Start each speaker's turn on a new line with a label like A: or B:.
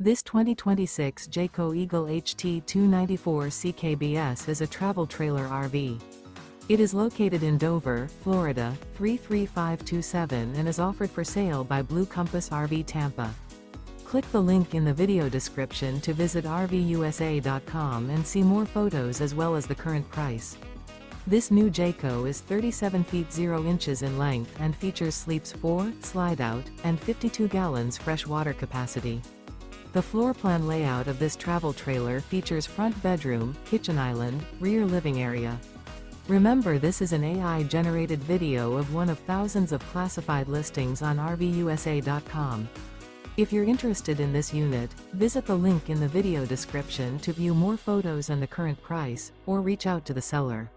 A: This 2026 Jayco Eagle HT 294 CKBS is a travel trailer RV. It is located in Dover, Florida, 33527 and is offered for sale by Blue Compass RV Tampa. Click the link in the video description to visit RVUSA.com and see more photos as well as the current price. This new Jayco is 37 feet 0 inches in length and features sleeps 4, Slideout, and 52 gallons fresh water capacity. The floor plan layout of this travel trailer features front bedroom, kitchen island, rear living area. Remember, this is an AI-generated video of one of thousands of classified listings on RVUSA.com. If you're interested in this unit, visit the link in the video description to view more photos and the current price, or reach out to the seller.